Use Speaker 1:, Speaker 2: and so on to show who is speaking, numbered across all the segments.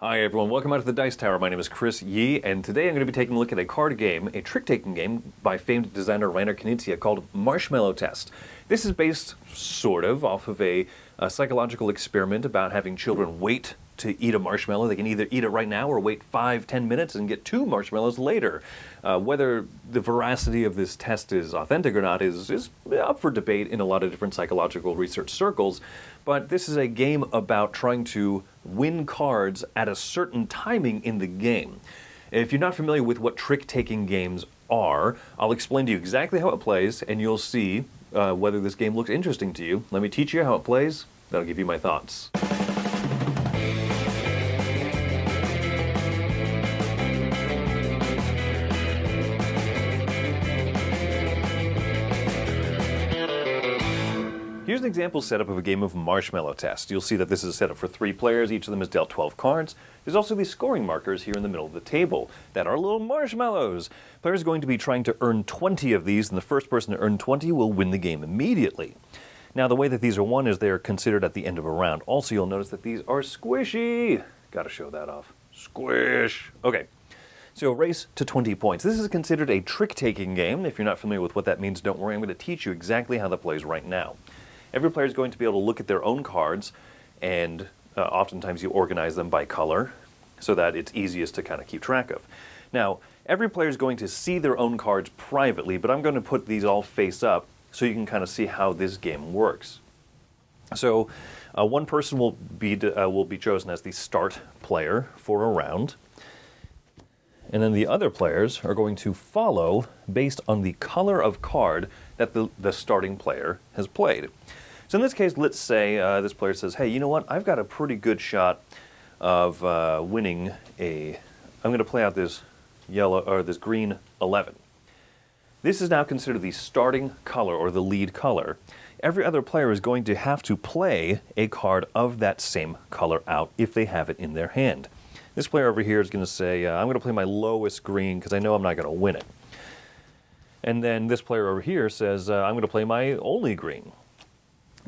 Speaker 1: Hi everyone, welcome out to the Dice Tower. My name is Chris Yee, and today I'm going to be taking a look at a card game, a trick-taking game by famed designer Reiner Knizia called Marshmallow Test. This is based, sort of, off of a psychological experiment about having children wait to eat a marshmallow. They can either eat it right now or wait 5-10 minutes and get 2 marshmallows later. Whether the veracity of this test is authentic or not is up for debate in a lot of different psychological research circles, but this is a game about trying to win cards at a certain timing in the game. If you're not familiar with what trick-taking games are, I'll explain to you exactly how it plays, and you'll see whether this game looks interesting to you. Let me teach you how it plays, that'll give you my thoughts. Here's an example setup of a game of Marshmallow Test. You'll see that this is a setup for 3 players. Each of them is dealt 12 cards. There's also these scoring markers here in the middle of the table that are little marshmallows. Players are going to be trying to earn 20 of these, and the first person to earn 20 will win the game immediately. Now, the way that these are won is they are considered at the end of a round. Also, you'll notice that these are squishy. Gotta show that off. Squish. Okay. So, race to 20 points. This is considered a trick-taking game. If you're not familiar with what that means, don't worry. I'm going to teach you exactly how that plays right now. Every player is going to be able to look at their own cards, and oftentimes you organize them by color so that it's easiest to kind of keep track of. Now, every player is going to see their own cards privately, but I'm going to put these all face up so you can kind of see how this game works. So, one person will be chosen as the start player for a round, and then the other players are going to follow based on the color of card that the starting player has played. So in this case, let's say this player says, hey, you know what, I've got a pretty good shot of winning I'm going to play out this yellow, or this green 11. This is now considered the starting color, or the lead color. Every other player is going to have to play a card of that same color out if they have it in their hand. This player over here is going to say, I'm going to play my lowest green because I know I'm not going to win it. And then this player over here says, I'm going to play my only green.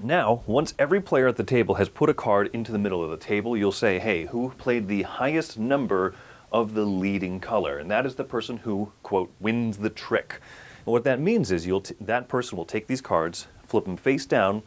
Speaker 1: Now, once every player at the table has put a card into the middle of the table, you'll say, hey, who played the highest number of the leading color? And that is the person who, quote, wins the trick. And what that means is that person will take these cards, flip them face down,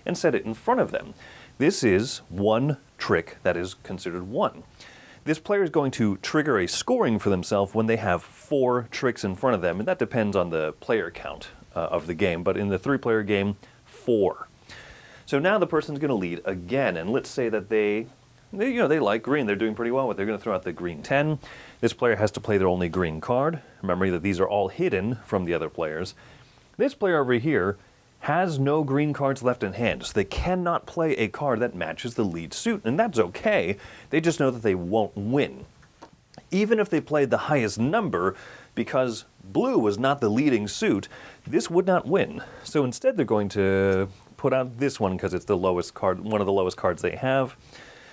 Speaker 1: and set it in front of them. This is one trick that is considered won. This player is going to trigger a scoring for themselves when they have 4 tricks in front of them, and that depends on the player count of the game, but in the 3-player game, 4. So now the person's going to lead again, and let's say that they like green, they're doing pretty well, but they're going to throw out the green 10. This player has to play their only green card. Remember that these are all hidden from the other players. This player over here has no green cards left in hand, so they cannot play a card that matches the lead suit, and that's okay. They just know that they won't win. Even if they played the highest number, because blue was not the leading suit, this would not win. So instead they're going to put out this one because it's the lowest card, one of the lowest cards they have.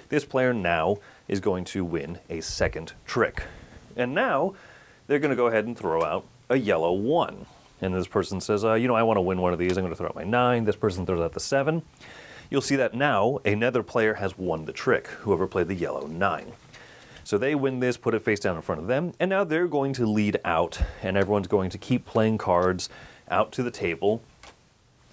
Speaker 1: This player now is going to win a second trick. And now they're going to go ahead and throw out a yellow 1. And this person says, I want to win one of these. I'm going to throw out my 9. This person throws out the 7. You'll see that now another player has won the trick, whoever played the yellow 9. So they win this, put it face down in front of them, and now they're going to lead out, and everyone's going to keep playing cards out to the table,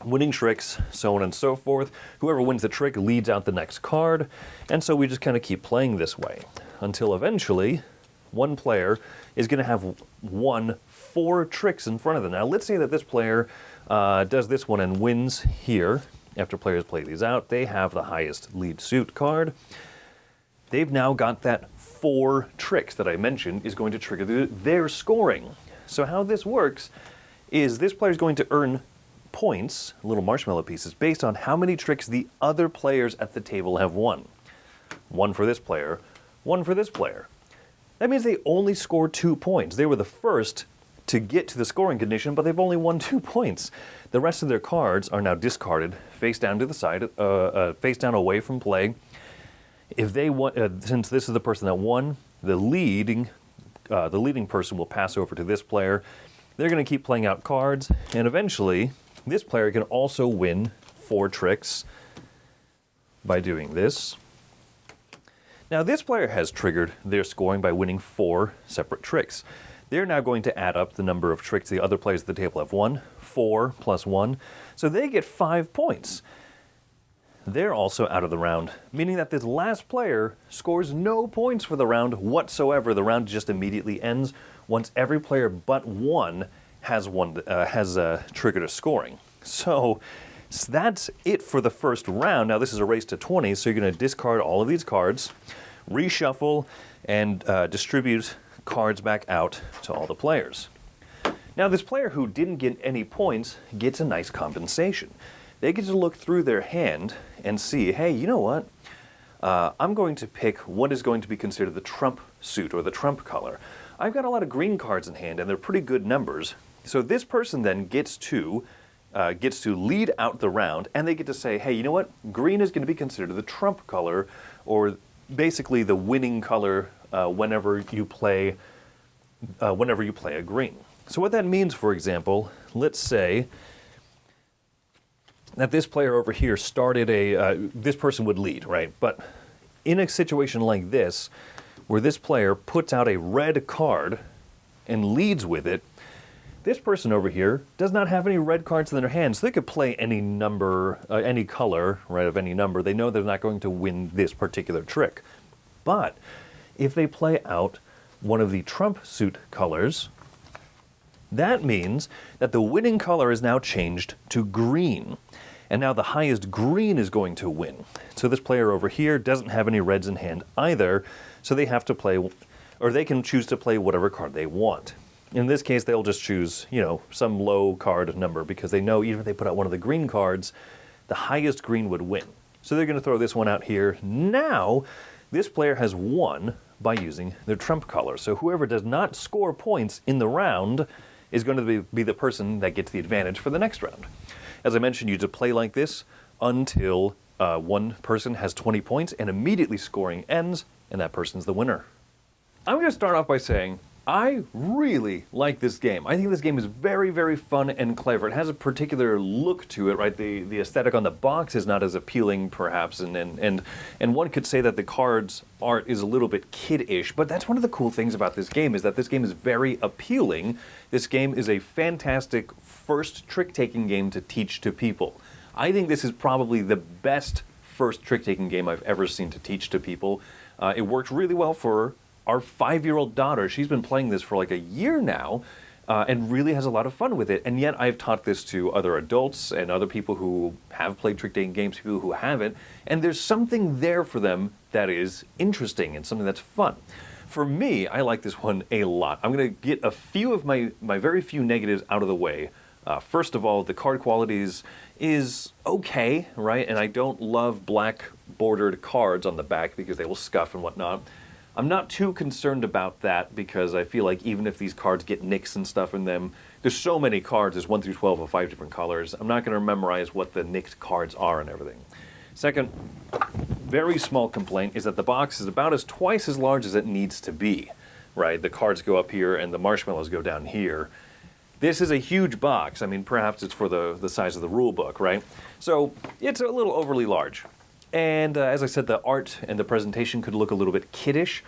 Speaker 1: winning tricks, so on and so forth. Whoever wins the trick leads out the next card, and so we just kind of keep playing this way until eventually one player is going to have won 4 tricks in front of them. Now let's say that this player does this one and wins here. After players play these out, they have the highest lead suit card. They've now got that 4 tricks that I mentioned is going to trigger their scoring. So how this works is this player is going to earn points, little marshmallow pieces, based on how many tricks the other players at the table have won. 1 for this player, 1 for this player. That means they only scored 2 points. They were the first to get to the scoring condition, but they've only won 2 points. The rest of their cards are now discarded, face down to the side, face down away from play. If they want, since this is the person that won, the leading person will pass over to this player. They're going to keep playing out cards, and eventually, this player can also win 4 tricks by doing this. Now this player has triggered their scoring by winning 4 separate tricks. They're now going to add up the number of tricks the other players at the table have won, 4 plus 1, so they get 5 points. They're also out of the round, meaning that this last player scores no points for the round whatsoever. The round just immediately ends once every player but one has triggered a scoring. So that's it for the first round. Now this is a race to 20, so you're going to discard all of these cards, reshuffle, and distribute cards back out to all the players. Now this player who didn't get any points gets a nice compensation. They get to look through their hand and see, hey, you know what? I'm going to pick what is going to be considered the trump suit or the trump color. I've got a lot of green cards in hand, and they're pretty good numbers. So this person then gets to lead out the round, and they get to say, hey, you know what? Green is going to be considered the trump color, or basically the winning color whenever you play a green. So what that means, for example, let's say that this player over here started this person would lead, right? But in a situation like this, where this player puts out a red card and leads with it, this person over here does not have any red cards in their hands. So they could play any number, any color, right, of any number. They know they're not going to win this particular trick. But if they play out one of the trump suit colors, that means that the winning color is now changed to green. And now the highest green is going to win. So this player over here doesn't have any reds in hand either, so they have to play, or they can choose to play whatever card they want. In this case, they'll just choose, some low card number because they know even if they put out one of the green cards, the highest green would win. So they're going to throw this one out here. Now, this player has won by using their trump color. So whoever does not score points in the round is going to be the person that gets the advantage for the next round. As I mentioned, you have to play like this until one person has 20 points and immediately scoring ends, and that person's the winner. I'm going to start off by saying I really like this game. I think this game is very, very fun and clever. It has a particular look to it, right? The aesthetic on the box is not as appealing, perhaps, and one could say that the cards art is a little bit kid-ish, but that's one of the cool things about this game is that this game is very appealing. This game is a fantastic first trick-taking game to teach to people. I think this is probably the best first trick-taking game I've ever seen to teach to people. It worked really well for our 5-year-old daughter. She's been playing this for like a year now and really has a lot of fun with it. And yet I've taught this to other adults and other people who have played trick-taking games, people who haven't, and there's something there for them that is interesting and something that's fun. For me, I like this one a lot. I'm going to get a few of my very few negatives out of the way. First of all, the card qualities is okay, right? And I don't love black bordered cards on the back because they will scuff and whatnot. I'm not too concerned about that because I feel like even if these cards get nicks and stuff in them, there's so many cards, there's 1 through 12 of 5 different colors. I'm not going to memorize what the nicked cards are and everything. Second, very small complaint is that the box is about twice as large as it needs to be, right? The cards go up here and the marshmallows go down here. This is a huge box. I mean, perhaps it's for the size of the rule book, right? So it's a little overly large. And as I said, the art and the presentation could look a little bit kiddish.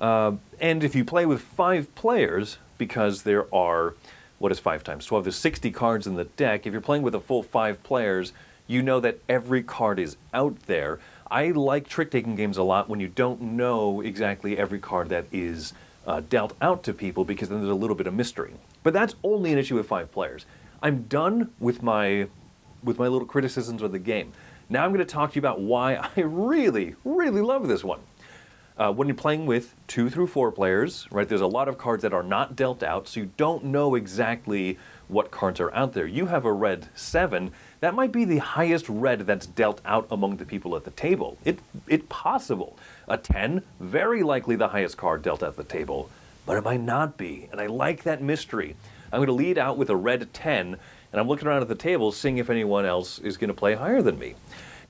Speaker 1: And if you play with 5 players, because there are, what is 5 times 12? There's 60 cards in the deck. If you're playing with a full 5 players, you know that every card is out there. I like trick-taking games a lot when you don't know exactly every card that is dealt out to people because then there's a little bit of mystery. But that's only an issue with 5 players. I'm done with my little criticisms of the game. Now I'm going to talk to you about why I really, really love this one. When you're playing with 2 through 4 players, right, there's a lot of cards that are not dealt out, so you don't know exactly what cards are out there. You have a red 7. That might be the highest red that's dealt out among the people at the table. It's possible. A 10, very likely the highest card dealt at the table, but it might not be, and I like that mystery. I'm going to lead out with a red 10, and I'm looking around at the table seeing if anyone else is going to play higher than me.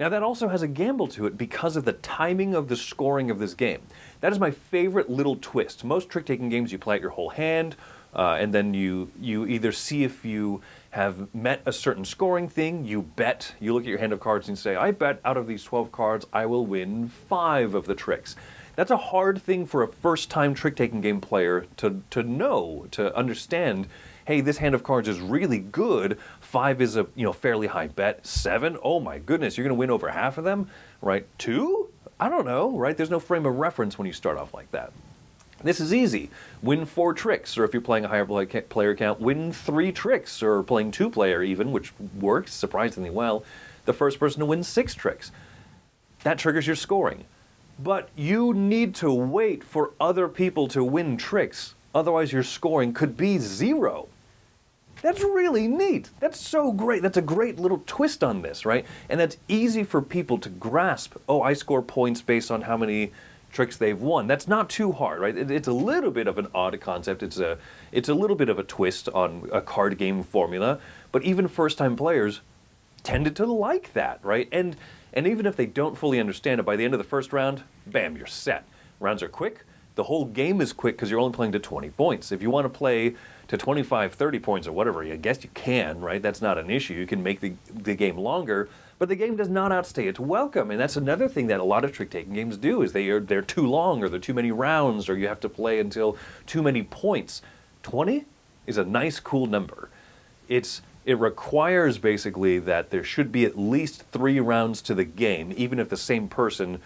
Speaker 1: Now that also has a gamble to it because of the timing of the scoring of this game. That is my favorite little twist. Most trick-taking games you play out your whole hand, and then you either see if you have met a certain scoring thing, you bet, you look at your hand of cards and say, I bet out of these 12 cards I will win 5 of the tricks. That's a hard thing for a first-time trick-taking game player to know, to understand. Hey, this hand of cards is really good. 5 is a fairly high bet. 7, oh my goodness, you're going to win over half of them, right? 2, I don't know, right? There's no frame of reference when you start off like that. This is easy. Win 4 tricks, or if you're playing a higher player count, win 3 tricks, or playing 2-player even, which works surprisingly well. The first person to win 6 tricks. That triggers your scoring. But you need to wait for other people to win tricks, otherwise your scoring could be 0. That's really neat. That's so great. That's a great little twist on this, right? And that's easy for people to grasp. Oh, I score points based on how many tricks they've won. That's not too hard, right? It's a little bit of an odd concept. It's a little bit of a twist on a card game formula, but even first-time players tended to like that, right? And even if they don't fully understand it, by the end of the first round, bam, you're set. Rounds are quick. The whole game is quick because you're only playing to 20 points. If you want to play to 25, 30 points or whatever, I guess you can, right? That's not an issue. You can make the game longer, but the game does not outstay its welcome. And that's another thing that a lot of trick-taking games do, is they're too long, or they're too many rounds, or you have to play until too many points. 20 is a nice, cool number. It requires basically that there should be at least 3 rounds to the game, even if the same person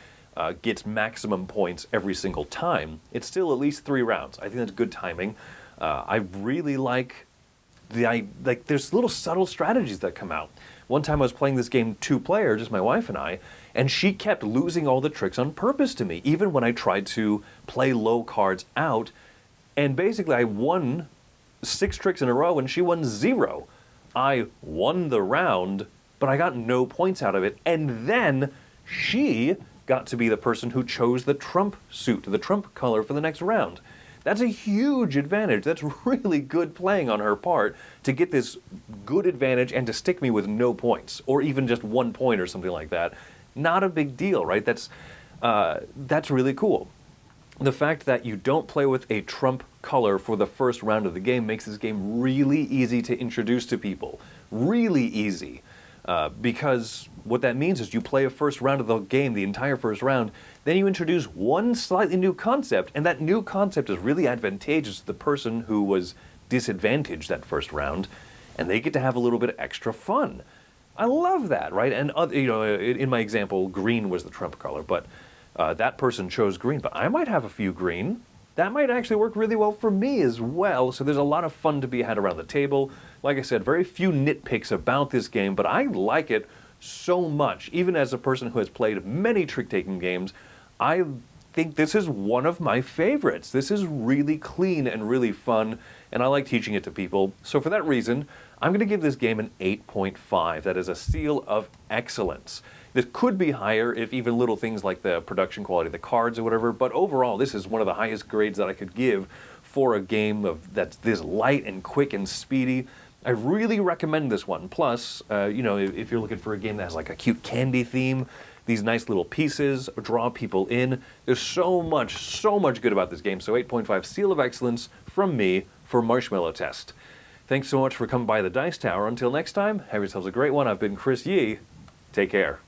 Speaker 1: gets maximum points every single time. It's still at least 3 rounds. I think that's good timing. I really like there's little subtle strategies that come out. One time I was playing this game 2-player, just my wife and I, and she kept losing all the tricks on purpose to me, even when I tried to play low cards out. And basically I won 6 tricks in a row and she won 0. I won the round, but I got no points out of it. And then she got to be the person who chose the trump suit, the trump color for the next round. That's a huge advantage. That's really good playing on her part to get this good advantage and to stick me with no points, or even just 1 point or something like that. Not a big deal, right? That's really cool. The fact that you don't play with a trump color for the first round of the game makes this game really easy to introduce to people. Really easy. Because what that means is you play a first round of the game, the entire first round, then you introduce one slightly new concept, and that new concept is really advantageous to the person who was disadvantaged that first round, and they get to have a little bit of extra fun. I love that, right? And in my example, green was the trump color, but that person chose green, but I might have a few green. That might actually work really well for me as well, so there's a lot of fun to be had around the table. Like I said, very few nitpicks about this game, but I like it so much. Even as a person who has played many trick-taking games, I think this is one of my favorites. This is really clean and really fun, and I like teaching it to people. So for that reason, I'm going to give this game an 8.5. That is a seal of excellence. This could be higher if even little things like the production quality of the cards or whatever, but overall this is one of the highest grades that I could give for a game that's this light and quick and speedy. I really recommend this one. Plus, if you're looking for a game that has like a cute candy theme, these nice little pieces draw people in. There's so much good about this game. So 8.5 seal of excellence from me for Marshmallow Test. Thanks so much for coming by the Dice Tower. Until next time, have yourselves a great one. I've been Chris Yee. Take care.